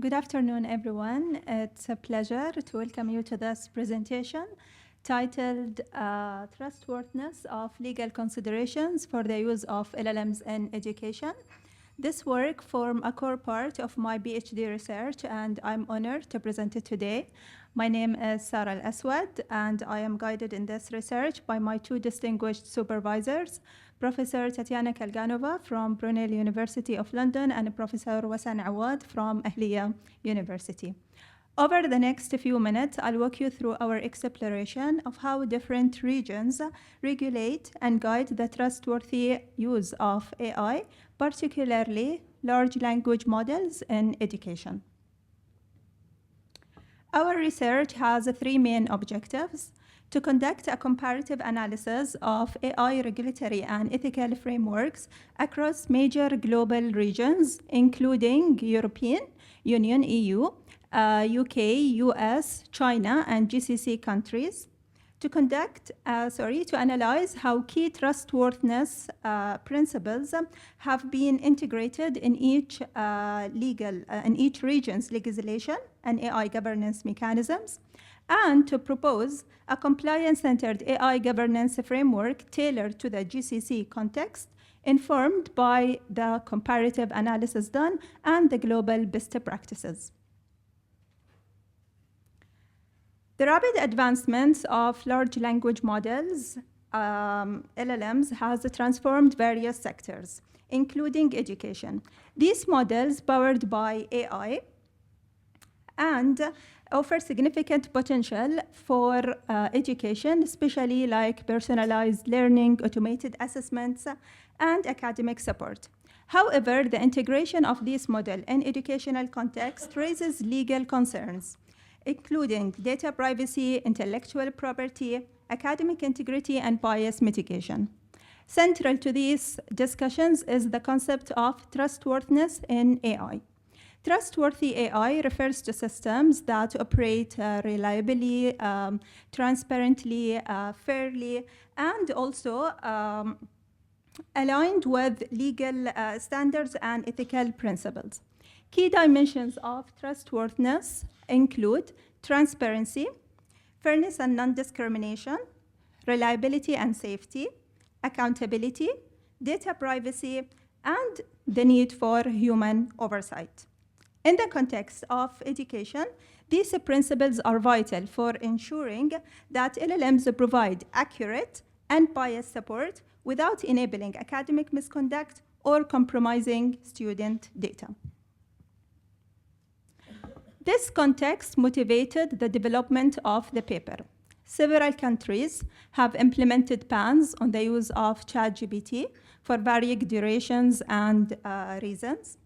Good afternoon, everyone. It's a pleasure to welcome you to this presentation titled Trustworthiness of Legal Considerations for the Use of LLMs in Education. This work forms a core part of my PhD research, and I'm honored to present it today. My name is Sara Alaswad, and I am guided in this research by my two distinguished supervisors, Professor Tatiana Kalganova from Brunel University of London and Professor Wasan Awad from Ahlia University. Over the next few minutes, I'll walk you through our exploration of how different regions regulate and guide the trustworthy use of AI, particularly large language models in education. Our research has three main objectives: to conduct a comparative analysis of AI regulatory and ethical frameworks across major global regions, including European Union, EU, UK, US, China, and GCC countries, to analyze how key trustworthiness principles have been integrated in each region's legislation and AI governance mechanisms, and to propose a compliance-centered AI governance framework tailored to the GCC context, informed by the comparative analysis done and the global best practices. The rapid advancements of large language models, LLMs, has transformed various sectors, including education. These models, powered by AI, and offer significant potential for education, especially like personalized learning, automated assessments, and academic support. However, the integration of this model in educational context raises legal concerns, including data privacy, intellectual property, academic integrity, and bias mitigation. Central to these discussions is the concept of trustworthiness in AI. Trustworthy AI refers to systems that operate reliably, transparently, fairly, and also aligned with legal standards and ethical principles. Key dimensions of trustworthiness include transparency, fairness and non-discrimination, reliability and safety, accountability, data privacy, and the need for human oversight. In the context of education, these principles are vital for ensuring that LLMs provide accurate and biased support without enabling academic misconduct or compromising student data. This context motivated the development of the paper. Several countries have implemented bans on the use of ChatGPT for varying durations and reasons.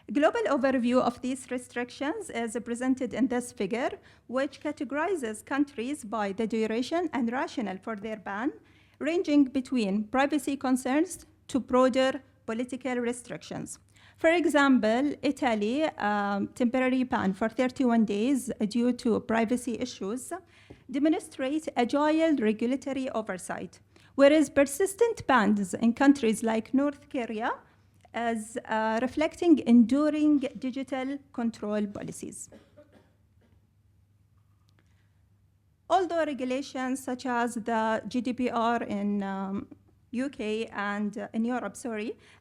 A global overview of these restrictions is presented in this figure, which categorizes countries by the duration and rationale for their ban, ranging between privacy concerns to broader political restrictions. For example, Italy, temporary ban for 31 days due to privacy issues, demonstrates agile regulatory oversight, whereas persistent bans in countries like North Korea as reflecting enduring digital control policies. Although regulations such as the GDPR in UK and in Europe,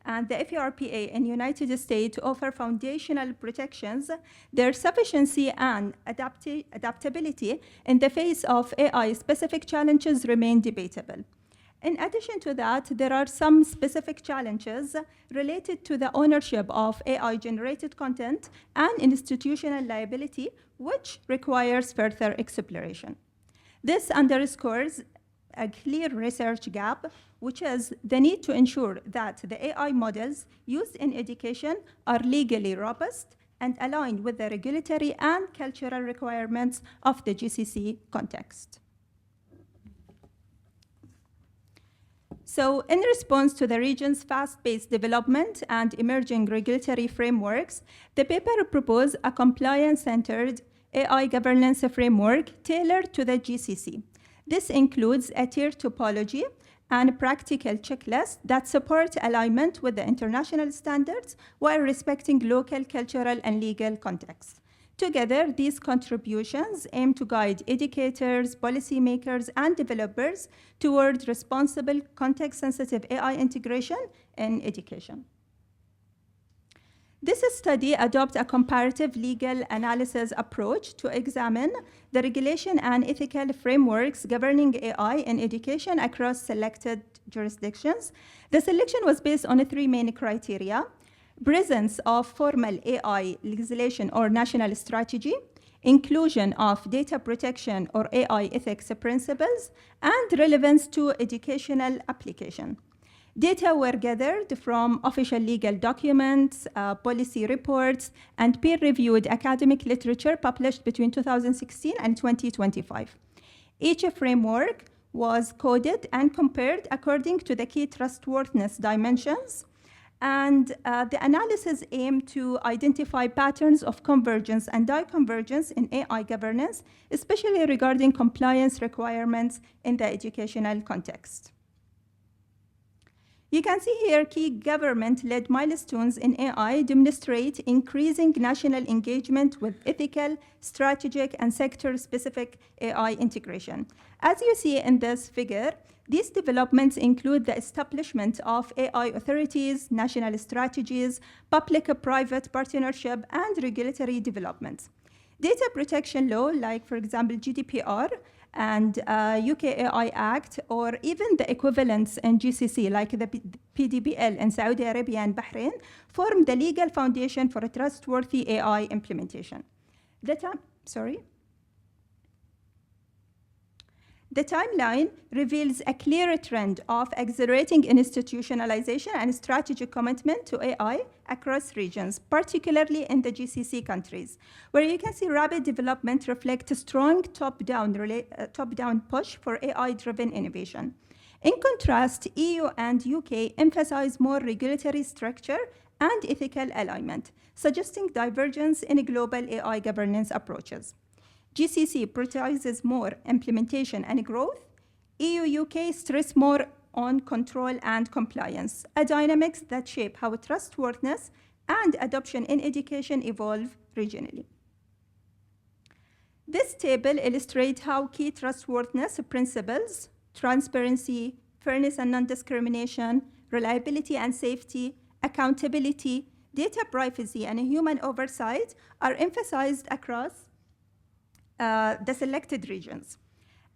and the FERPA in United States offer foundational protections, their sufficiency and adaptability in the face of AI-specific challenges remain debatable. In addition to that, there are some specific challenges related to the ownership of AI-generated content and institutional liability, which requires further exploration. This underscores a clear research gap, which is the need to ensure that the AI models used in education are legally robust and aligned with the regulatory and cultural requirements of the GCC context. So in response to the region's fast-paced development and emerging regulatory frameworks, the paper proposed a compliance-centered AI governance framework tailored to the GCC. This includes a tier topology and practical checklists that support alignment with the international standards while respecting local cultural and legal contexts. Together, these contributions aim to guide educators, policymakers, and developers toward responsible, context-sensitive AI integration in education. This study adopts a comparative legal analysis approach to examine the regulation and ethical frameworks governing AI in education across selected jurisdictions. The selection was based on 3 main criteria: presence of formal AI legislation or national strategy, inclusion of data protection or AI ethics principles, and relevance to educational application. Data were gathered from official legal documents, policy reports, and peer-reviewed academic literature published between 2016 and 2025. Each framework was coded and compared according to the key trustworthiness dimensions, and the analysis aimed to identify patterns of convergence and divergence in AI governance, especially regarding compliance requirements in the educational context. You can see here key government-led milestones in AI demonstrate increasing national engagement with ethical, strategic, and sector-specific AI integration. As you see in this figure, these developments include the establishment of AI authorities, national strategies, public-private partnership, and regulatory developments. Data protection law, like for example GDPR, and UK AI Act, or even the equivalents in GCC, like the PDBL in Saudi Arabia and Bahrain, form the legal foundation for a trustworthy AI implementation. The timeline reveals a clear trend of accelerating institutionalization and strategic commitment to AI across regions, particularly in the GCC countries, where you can see rapid development reflect a strong top-down push for AI-driven innovation. In contrast, EU and UK emphasize more regulatory structure and ethical alignment, suggesting divergence in global AI governance approaches. GCC prioritizes more implementation and growth. EU-UK stress more on control and compliance, a dynamics that shape how trustworthiness and adoption in education evolve regionally. This table illustrates how key trustworthiness principles, transparency, fairness and non-discrimination, reliability and safety, accountability, data privacy, and human oversight are emphasized across the selected regions.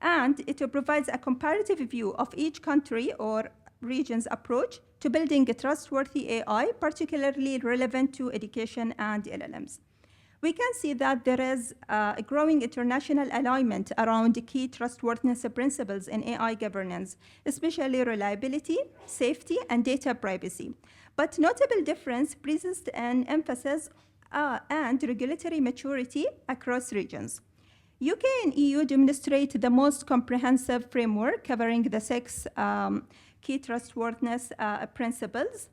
And it provides a comparative view of each country or region's approach to building a trustworthy AI, particularly relevant to education and LLMs. We can see that there is a growing international alignment around the key trustworthiness principles in AI governance, especially reliability, safety, and data privacy. But notable difference persists in emphasis and regulatory maturity across regions. UK and EU demonstrate the most comprehensive framework covering the 6 key trustworthiness principles.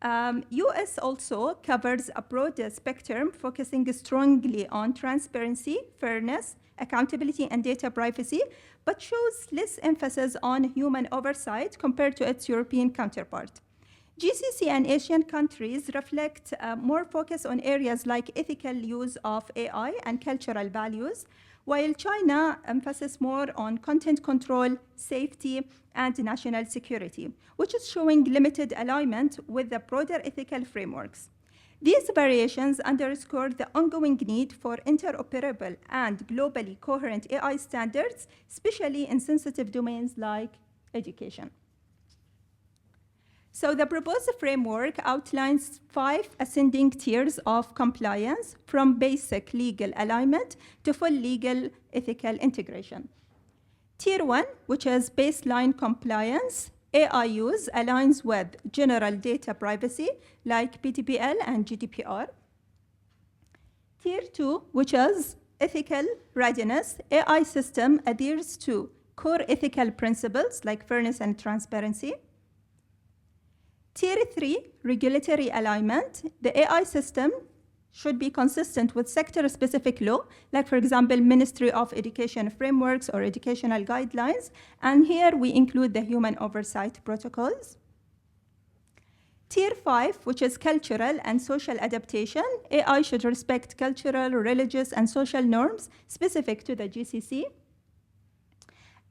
US also covers a broad spectrum, focusing strongly on transparency, fairness, accountability, and data privacy, but shows less emphasis on human oversight compared to its European counterpart. GCC and Asian countries reflect more focus on areas like ethical use of AI and cultural values, while China emphasizes more on content control, safety, and national security, which is showing limited alignment with the broader ethical frameworks. These variations underscore the ongoing need for interoperable and globally coherent AI standards, especially in sensitive domains like education. So the proposed framework outlines 5 ascending tiers of compliance, from basic legal alignment to full legal ethical integration. Tier 1, which is baseline compliance, AI use aligns with general data privacy like PDBL and GDPR. Tier 2, which is ethical readiness, AI system adheres to core ethical principles like fairness and transparency. Tier 3, regulatory alignment. The AI system should be consistent with sector-specific law, like, for example, Ministry of Education frameworks or educational guidelines. And here we include the human oversight protocols. Tier 5, which is cultural and social adaptation, AI should respect cultural, religious, and social norms specific to the GCC.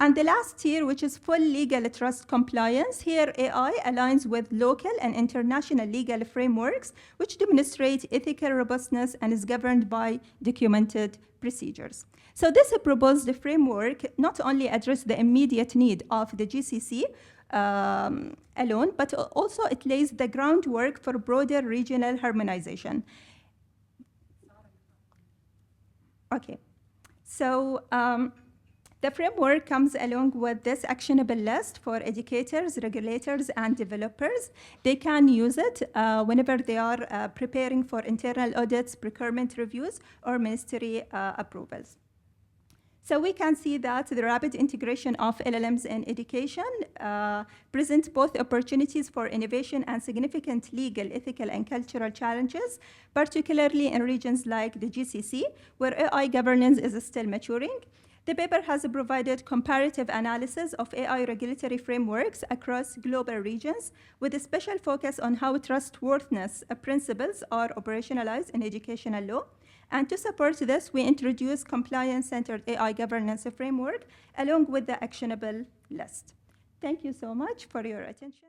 And the last tier, which is full legal trust compliance, here AI aligns with local and international legal frameworks, which demonstrate ethical robustness and is governed by documented procedures. So this proposed framework not only addresses the immediate need of the GCC alone, but also it lays the groundwork for broader regional harmonization. Okay, so the framework comes along with this actionable list for educators, regulators, and developers. They can use it whenever they are preparing for internal audits, procurement reviews, or ministry approvals. So we can see that the rapid integration of LLMs in education presents both opportunities for innovation and significant legal, ethical, and cultural challenges, particularly in regions like the GCC, where AI governance is still maturing. The paper has provided comparative analysis of AI regulatory frameworks across global regions, with a special focus on how trustworthiness principles are operationalized in educational law. And to support this, we introduce compliance-centered AI governance framework along with the actionable list. Thank you so much for your attention.